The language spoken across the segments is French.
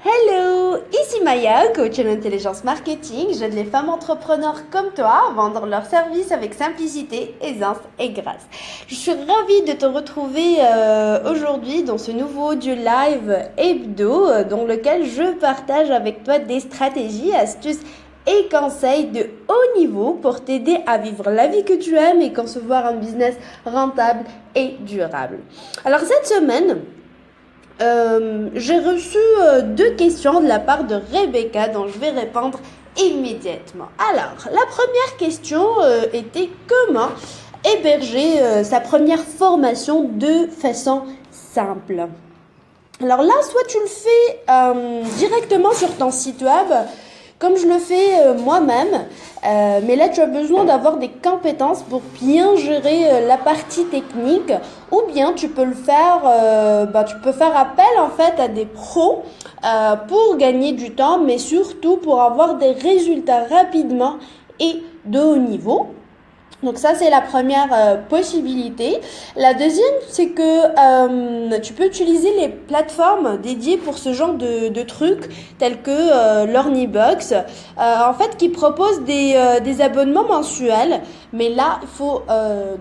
Hello, ici Maya, coach en intelligence marketing. J'aide les femmes entrepreneurs comme toi à vendre leurs services avec simplicité, aisance et grâce. Je suis ravie de te retrouver aujourd'hui dans ce nouveau audio live hebdo dans lequel je partage avec toi des stratégies, astuces et conseils de haut niveau pour t'aider à vivre la vie que tu aimes et concevoir un business rentable et durable. Alors cette semaine, j'ai reçu deux questions de la part de Rebecca dont je vais répondre immédiatement. Alors, la première question était comment héberger sa première formation de façon simple. Alors là, soit tu le fais directement sur ton site web, comme je le fais moi-même, mais là tu as besoin d'avoir des compétences pour bien gérer la partie technique, ou bien tu peux le faire, tu peux faire appel en fait à des pros pour gagner du temps, mais surtout pour avoir des résultats rapidement et de haut niveau. Donc ça, c'est la première possibilité. La deuxième, c'est que tu peux utiliser les plateformes dédiées pour ce genre de trucs, tels que Learnybox, en fait, qui proposent des abonnements mensuels. Mais là, il faut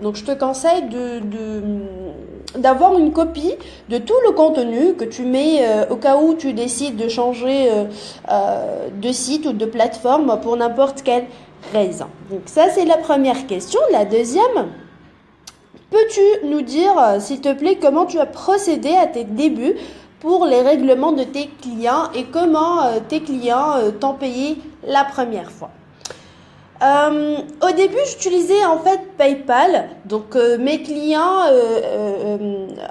donc je te conseille d'avoir une copie de tout le contenu que tu mets au cas où tu décides de changer de site ou de plateforme pour n'importe quelle raison. Donc ça, c'est la première question. La deuxième, peux-tu nous dire, s'il te plaît, comment tu as procédé à tes débuts pour les règlements de tes clients et comment tes clients t'ont payé la première fois? Au début, j'utilisais en fait PayPal. Donc mes clients,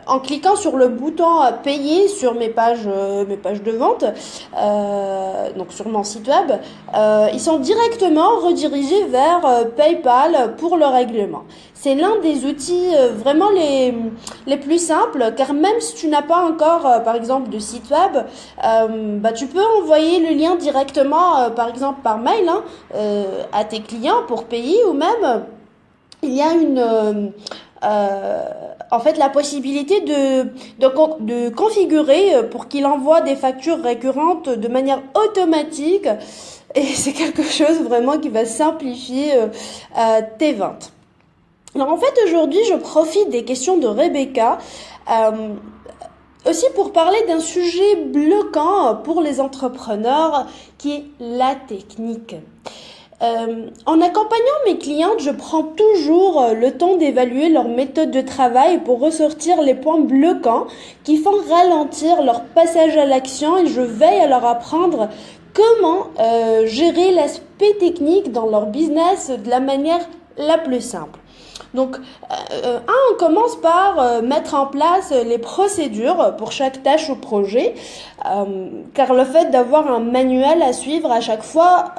en cliquant sur le bouton payer sur mes pages de vente, donc sur mon site web, ils sont directement redirigés vers PayPal pour le règlement. C'est l'un des outils vraiment les plus simples, car même si tu n'as pas encore, par exemple, de site web, tu peux envoyer le lien directement, par exemple, par mail à tes clients pour payer, ou même il y a en fait la possibilité de configurer pour qu'il envoie des factures récurrentes de manière automatique, et c'est quelque chose vraiment qui va simplifier tes ventes. Alors en fait, aujourd'hui, je profite des questions de Rebecca aussi pour parler d'un sujet bloquant pour les entrepreneurs qui est la technique. En accompagnant mes clientes, je prends toujours le temps d'évaluer leur méthode de travail pour ressortir les points bloquants qui font ralentir leur passage à l'action, et je veille à leur apprendre comment gérer l'aspect technique dans leur business de la manière la plus simple. Donc, on commence par mettre en place les procédures pour chaque tâche ou projet, car le fait d'avoir un manuel à suivre à chaque fois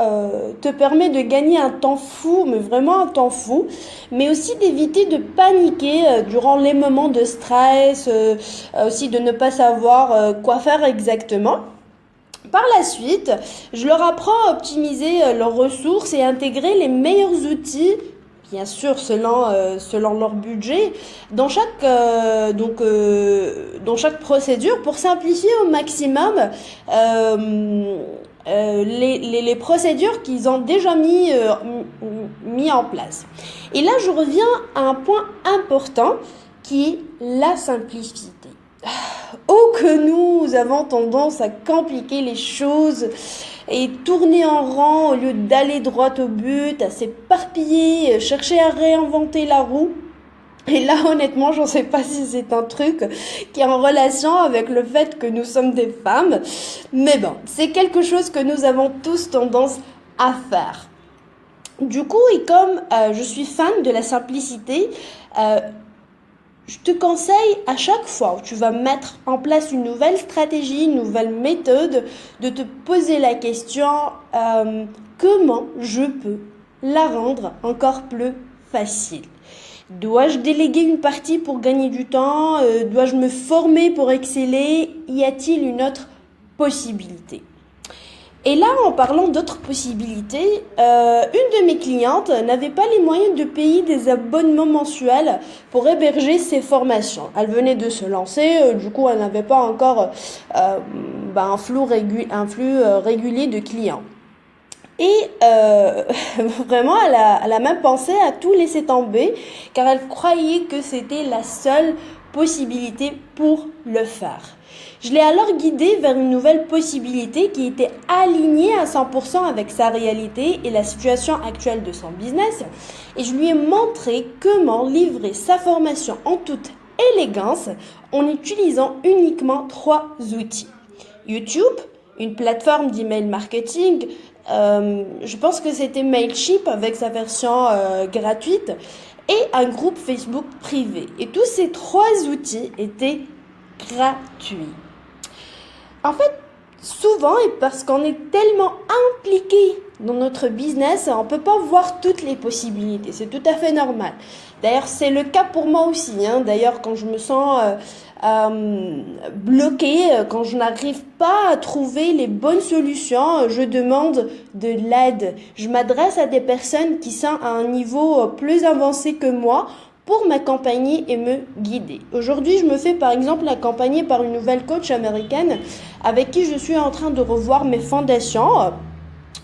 te permet de gagner un temps fou, mais vraiment un temps fou, mais aussi d'éviter de paniquer durant les moments de stress, aussi de ne pas savoir quoi faire exactement. Par la suite, je leur apprends à optimiser leurs ressources et intégrer les meilleurs outils, bien sûr selon leur budget, dans chaque procédure, pour simplifier au maximum les procédures qu'ils ont déjà mis en place. Et là, je reviens à un point important qui est la simplicité. Oh, que nous avons tendance à compliquer les choses et tourner en rond au lieu d'aller droit au but, à s'éparpiller, chercher à réinventer la roue. Et là, honnêtement, je ne sais pas si c'est un truc qui est en relation avec le fait que nous sommes des femmes, mais bon, c'est quelque chose que nous avons tous tendance à faire. Du coup, et comme je suis fan de la simplicité, je te conseille à chaque fois où tu vas mettre en place une nouvelle stratégie, une nouvelle méthode, de te poser la question comment je peux la rendre encore plus facile. Dois-je déléguer une partie pour gagner du temps? Dois-je me former pour exceller? Y a-t-il une autre possibilité? Et là, en parlant d'autres possibilités, une de mes clientes n'avait pas les moyens de payer des abonnements mensuels pour héberger ses formations. Elle venait de se lancer, du coup, elle n'avait pas encore un flux régulier de clients. Et vraiment, elle a même pensé à tout laisser tomber car elle croyait que c'était la seule possibilité pour le faire. Je l'ai alors guidée vers une nouvelle possibilité qui était alignée à 100% avec sa réalité et la situation actuelle de son business. Et je lui ai montré comment livrer sa formation en toute élégance en utilisant uniquement 3 outils. YouTube, une plateforme d'email marketing, je pense que c'était Mailchimp avec sa version gratuite, et un groupe Facebook privé. Et tous ces 3 outils étaient gratuits. En fait, souvent, et parce qu'on est tellement impliqué dans notre business, on ne peut pas voir toutes les possibilités. C'est tout à fait normal. D'ailleurs, c'est le cas pour moi aussi. D'ailleurs, quand je me sens bloquée, quand je n'arrive pas à trouver les bonnes solutions, je demande de l'aide. Je m'adresse à des personnes qui sont à un niveau plus avancé que moi pour m'accompagner et me guider. Aujourd'hui, je me fais par exemple accompagner par une nouvelle coach américaine avec qui je suis en train de revoir mes fondations.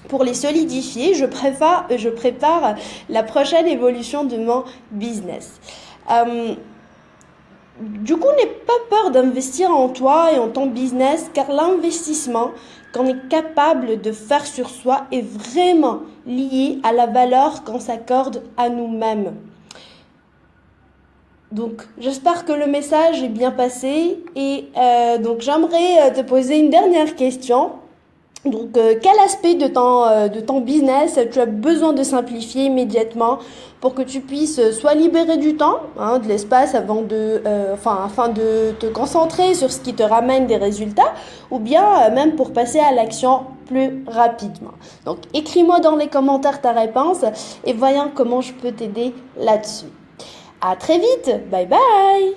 Pour les solidifier, je prépare la prochaine évolution de mon business. Du coup, n'aie pas peur d'investir en toi et en ton business, car l'investissement qu'on est capable de faire sur soi est vraiment lié à la valeur qu'on s'accorde à nous-mêmes. Donc, j'espère que le message est bien passé et donc j'aimerais te poser une dernière question. Donc, quel aspect de ton business tu as besoin de simplifier immédiatement pour que tu puisses soit libérer du temps, de l'espace afin de te concentrer sur ce qui te ramène des résultats, ou bien même pour passer à l'action plus rapidement. Donc, écris-moi dans les commentaires ta réponse et voyons comment je peux t'aider là-dessus. À très vite, bye bye!